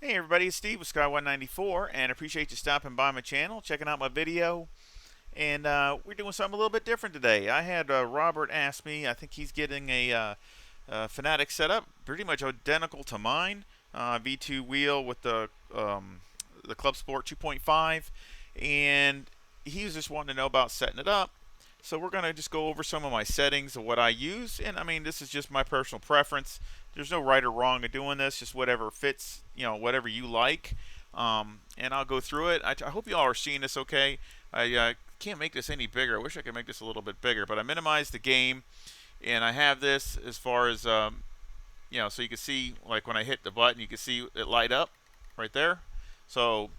Hey everybody, it's Steve with Sky194, and appreciate you stopping by my channel, checking out my video. And we're doing something a little bit different today. I had Robert ask me, I think he's getting a Fanatec setup, pretty much identical to mine, V2 wheel with the Club Sport 2.5, and he was just wanting to know about setting it up. So we're going to just go over some of my settings of what I use, and I mean, this is just my personal preference. There's no right or wrong of doing this, just whatever fits, whatever you like. And I'll go through it. I hope you all are seeing this okay. I can't make this any bigger. I wish I could make this a little bit bigger, but I minimized the game, and I have this as far as, so you can see, like when I hit the button, you can see it light up right there. So,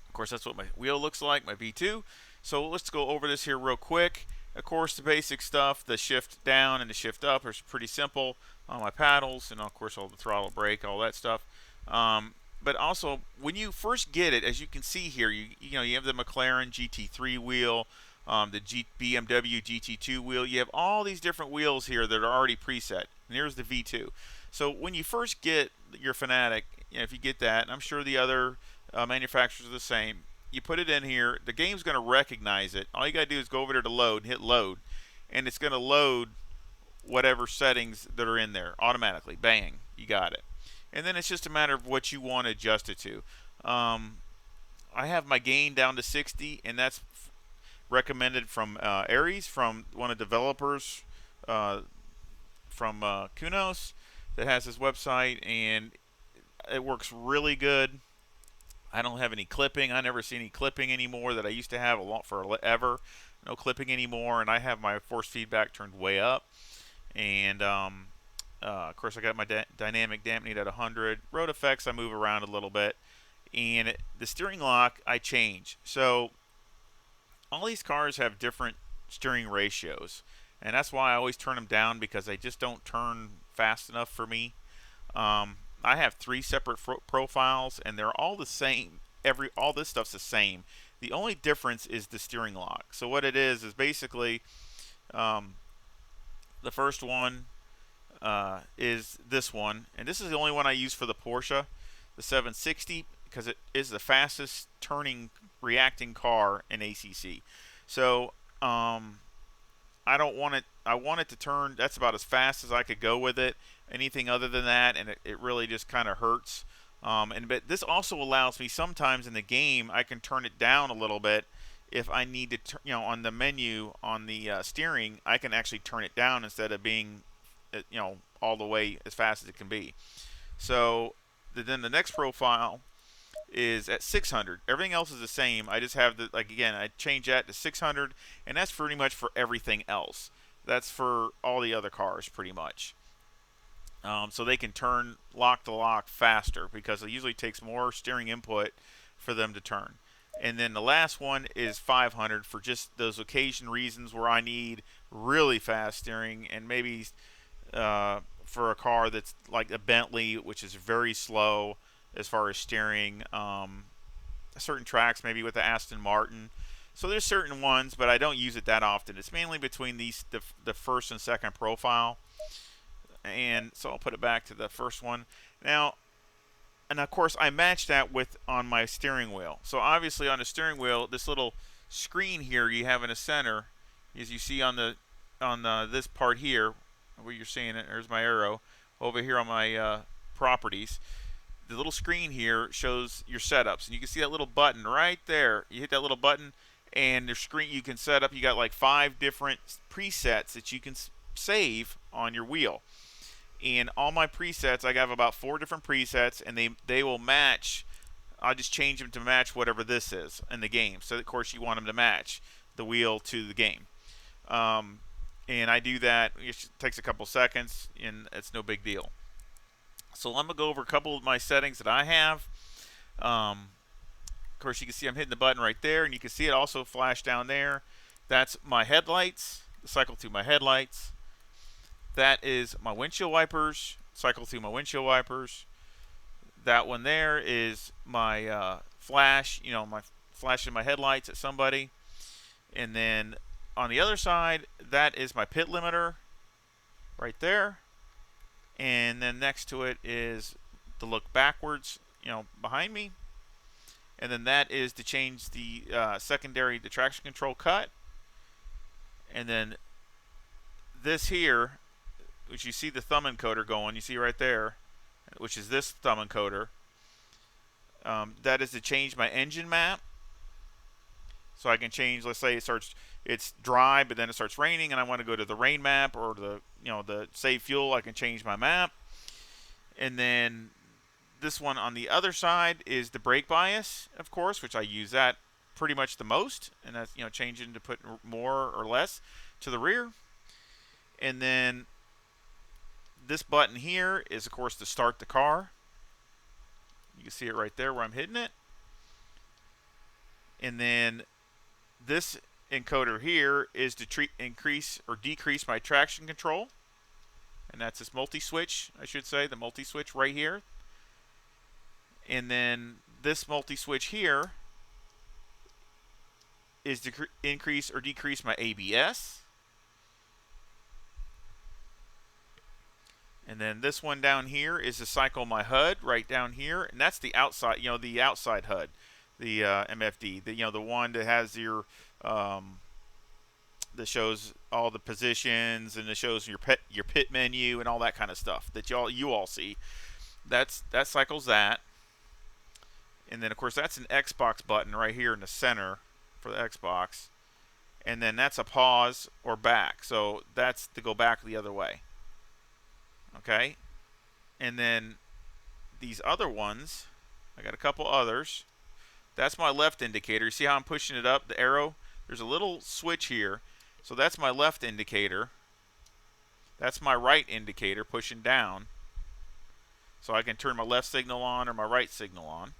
of course, that's what my wheel looks like, my V2. So let's go over this here real quick. Of course, the basic stuff, the shift down and the shift up, is pretty simple on my paddles, and of course all the throttle brake, all that stuff. But also, when you first get it, as you can see here, you have the McLaren GT3 wheel, the BMW GT2 wheel. You have all these different wheels here that are already preset. And here's the V2. So when you first get your Fanatec, if you get that, and I'm sure the other manufacturers are the same, you put it in here, the game's going to recognize it. All you got to do is go over there to load and hit load, and it's going to load whatever settings that are in there automatically. Bang, you got it. And then it's just a matter of what you want to adjust it to. I have my gain down to 60, and that's recommended from Aries, from one of the developers from Kunos that has his website, and it works really good. I don't have any clipping. I never see any clipping anymore that I used to have a lot forever. No clipping anymore, and I have my force feedback turned way up. And of course, I got my dynamic dampening at 100. Road effects, I move around a little bit. And the steering lock, I change. So all these cars have different steering ratios, and that's why I always turn them down, because they just don't turn fast enough for me. I have 3 separate profiles, and they're all the same. All this stuff's the same. The only difference is the steering lock. So what it is basically the first one is this one, and this is the only one I use for the Porsche, the 760, because it is the fastest turning reacting car in ACC. So I don't want it. I want it to turn. That's about as fast as I could go with it. Anything other than that, and it really just kind of hurts. But this also allows me sometimes in the game, I can turn it down a little bit if I need to. On the menu on the steering, I can actually turn it down instead of being, all the way as fast as it can be. So then the next profile is at 600. Everything else is the same. I just have I change that to 600, and that's pretty much for everything else. That's for all the other cars pretty much. So they can turn lock to lock faster, because it usually takes more steering input for them to turn. And then the last one is 500 for just those occasion reasons where I need really fast steering, and maybe for a car that's like a Bentley, which is very slow as far as steering. Certain tracks, maybe with the Aston Martin. So there's certain ones, but I don't use it that often. It's mainly between the first and second profile. And so I'll put it back to the first one. Now, and of course, I match that on my steering wheel. So obviously on the steering wheel, this little screen here you have in the center, as you see on this part here, where you're seeing it, there's my arrow, over here on my properties. The little screen here shows your setups, and you can see that little button right there. You hit that little button, and the screen you can set up. You got like 5 different presets that you can save on your wheel. And all my presets, I have about 4 different presets, and they will match. I'll just change them to match whatever this is in the game. So of course you want them to match the wheel to the game. And I do that. It takes a couple seconds, and it's no big deal. So I'm going to go over a couple of my settings that I have. Of course, you can see I'm hitting the button right there, and you can see it also flash down there. That's my headlights, cycle through my headlights. That is my windshield wipers, cycle through my windshield wipers. That one there is my flash, my flashing my headlights at somebody. And then on the other side, that is my pit limiter right there. And then next to it is the look backwards, behind me. And then that is to change the secondary, the traction control cut. And then this here, which you see the thumb encoder going, you see right there, which is this thumb encoder. That is to change my engine map. So I can change, let's say it's dry, but then it starts raining, and I want to go to the rain map or the save fuel. I can change my map. And then this one on the other side is the brake bias, of course, which I use that pretty much the most, and that's changing to put more or less to the rear. And then this button here is, of course, to start the car. You can see it right there where I'm hitting it. And then this encoder here is to increase or decrease my traction control. And that's this multi-switch, I should say, the multi-switch right here. And then this multi-switch here is to increase or decrease my ABS. And then this one down here is to cycle my HUD right down here, and that's the outside, the outside HUD, the MFD, the one that has your that shows all the positions and it shows your pit menu and all that kind of stuff that you all see. That cycles that. And then of course that's an Xbox button right here in the center for the Xbox. And then that's a pause or back. So that's to go back the other way. Okay, and then these other ones, I got a couple others. That's my left indicator. You see how I'm pushing it up, the arrow? There's a little switch here. So that's my left indicator. That's my right indicator pushing down. So I can turn my left signal on or my right signal on.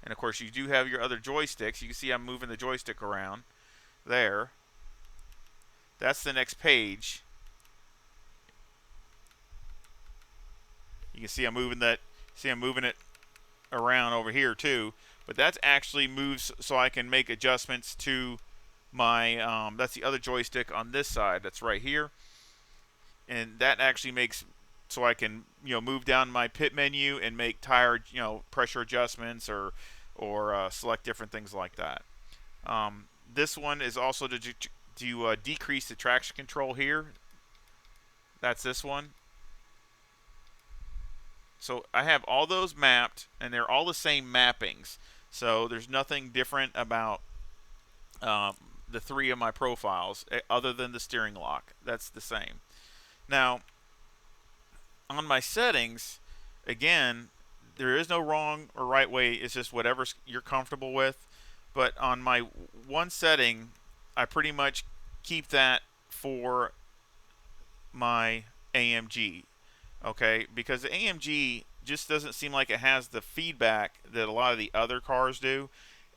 And of course you do have your other joysticks. You can see I'm moving the joystick around there. That's the next page. You can see I'm moving that. See I'm moving it around over here too. But that actually moves so I can make adjustments to my. That's the other joystick on this side. That's right here. And that actually makes so I can move down my pit menu and make tire pressure adjustments or select different things like that. This one is also to decrease the traction control here. That's this one. So I have all those mapped, and they're all the same mappings. So there's nothing different about the three of my profiles other than the steering lock. That's the same. Now, on my settings, again, there is no wrong or right way. It's just whatever you're comfortable with. But on my one setting, I pretty much keep that for my AMG, okay? Because the AMG just doesn't seem like it has the feedback that a lot of the other cars do,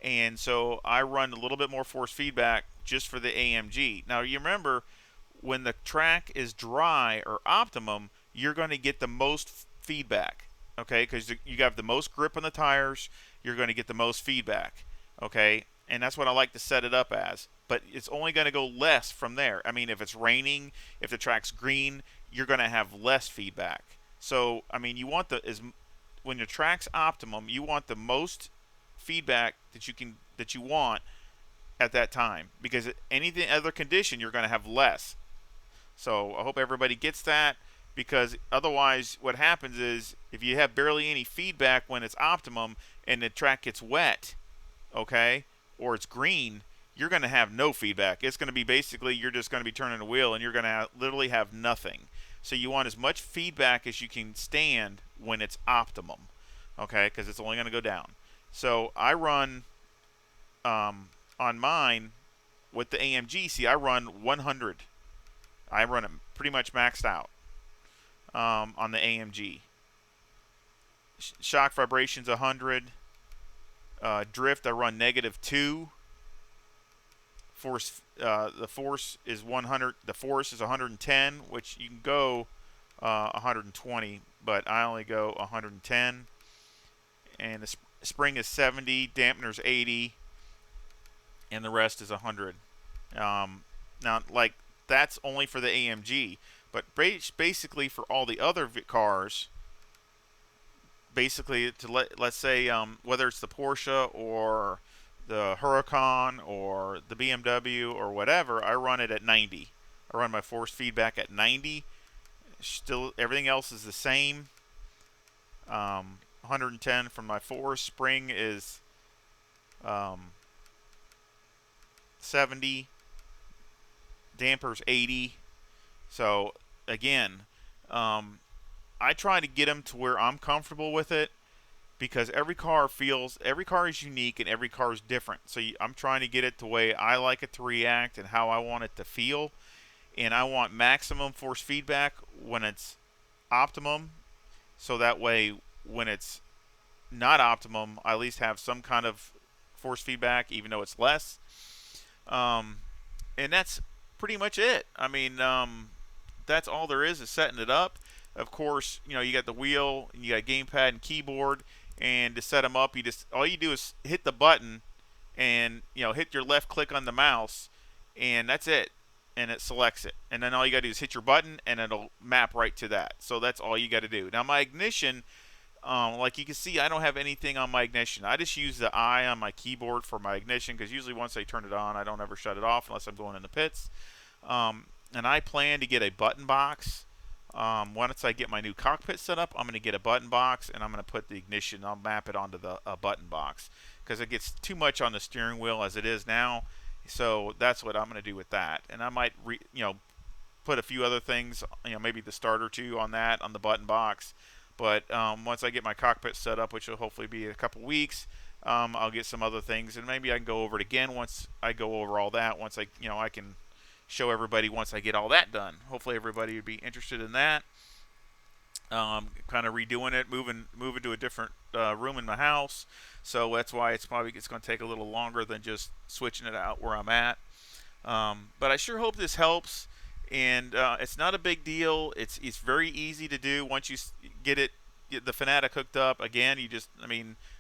and so I run a little bit more force feedback just for the AMG. Now you remember, when the track is dry or optimum, you're going to get the most feedback, okay? Because you have the most grip on the tires, you're going to get the most feedback, okay? And that's what I like to set it up as. But it's only going to go less from there. I mean, if it's raining, if the track's green, you're going to have less feedback. So, I mean, you want when your track's optimum, you want the most feedback that you want at that time, because any other condition you're going to have less. So I hope everybody gets that, because otherwise what happens is if you have barely any feedback when it's optimum and the track gets wet, okay, or it's green, you're going to have no feedback. It's going to be basically you're just going to be turning a wheel and you're going to literally have nothing. So you want as much feedback as you can stand when it's optimum, okay, because it's only going to go down. So I run on mine with the AMG. See, I run 100. I run it pretty much maxed out on the AMG. Shock vibrations 100. Drift I run -2. Force the force is 100. The force is 110, which you can go 120, but I only go 110. And the spring is 70, dampener's 80, and the rest is 100. Now, like, that's only for the AMG, But basically for all the other cars, basically let's say whether it's the Porsche or the Huracan or the BMW or whatever, I run it at 90. I run my force feedback at 90. Still, everything else is the same. 110 from my force. Spring is 70. Dampers 80. So again, I try to get them to where I'm comfortable with it, because every car is unique and every car is different. So I'm trying to get it the way I like it to react and how I want it to feel. And I want maximum force feedback when it's optimum, so that way when it's not optimum, I at least have some kind of force feedback, even though it's less. And that's pretty much it. I mean, that's all there is setting it up. Of course, you got the wheel, and you got gamepad and keyboard, and to set them up, all you do is hit the button, and hit your left click on the mouse, and that's it, and it selects it. And then all you got to do is hit your button, and it'll map right to that. So that's all you got to do. Now my ignition, like you can see, I don't have anything on my ignition. I just use the I on my keyboard for my ignition, because usually once I turn it on, I don't ever shut it off unless I'm going in the pits. And I plan to get a button box. Once I get my new cockpit set up, I'm going to get a button box, and I'm going to put the ignition, I'll map it onto the button box, because it gets too much on the steering wheel as it is now. So that's what I'm going to do with that. And I might put a few other things, maybe the starter too on that, on the button box. But once I get my cockpit set up, which will hopefully be in a couple weeks, I'll get some other things, and maybe I can go over it again once I go over all that. Once I can show everybody once I get all that done. Hopefully everybody would be interested in that. Kind of redoing it, moving to a different room in my house. So that's why it's going to take a little longer than just switching it out where I'm at. But I sure hope this helps. And it's not a big deal. It's very easy to do once you get the Fanatec hooked up. Again,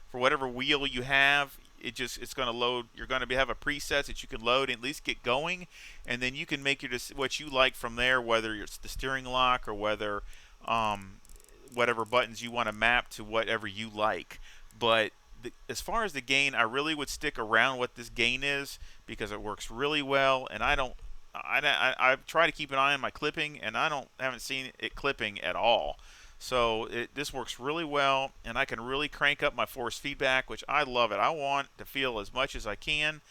for whatever wheel you have, it's going to load. You're going to have a preset that you can load and at least get going, and then you can make what you like from there, whether it's the steering lock or whether whatever buttons you want to map to whatever you like. But as far as the gain, I really would stick around what this gain is, because it works really well, and I try to keep an eye on my clipping, and haven't seen it clipping at all. So this works really well, and I can really crank up my force feedback, which I love it. I want to feel as much as I can,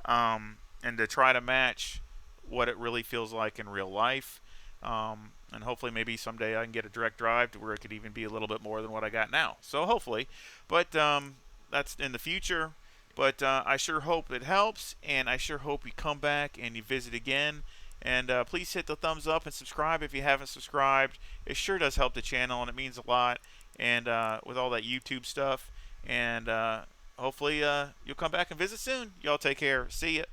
and to try to match what it really feels like in real life. And hopefully maybe someday I can get a direct drive to where it could even be a little bit more than what I got now. So hopefully, but that's in the future. But I sure hope it helps, and I sure hope you come back and you visit again. And please hit the thumbs up and subscribe if you haven't subscribed. It sure does help the channel, and it means a lot. And with all that YouTube stuff. And hopefully you'll come back and visit soon. Y'all take care. See ya.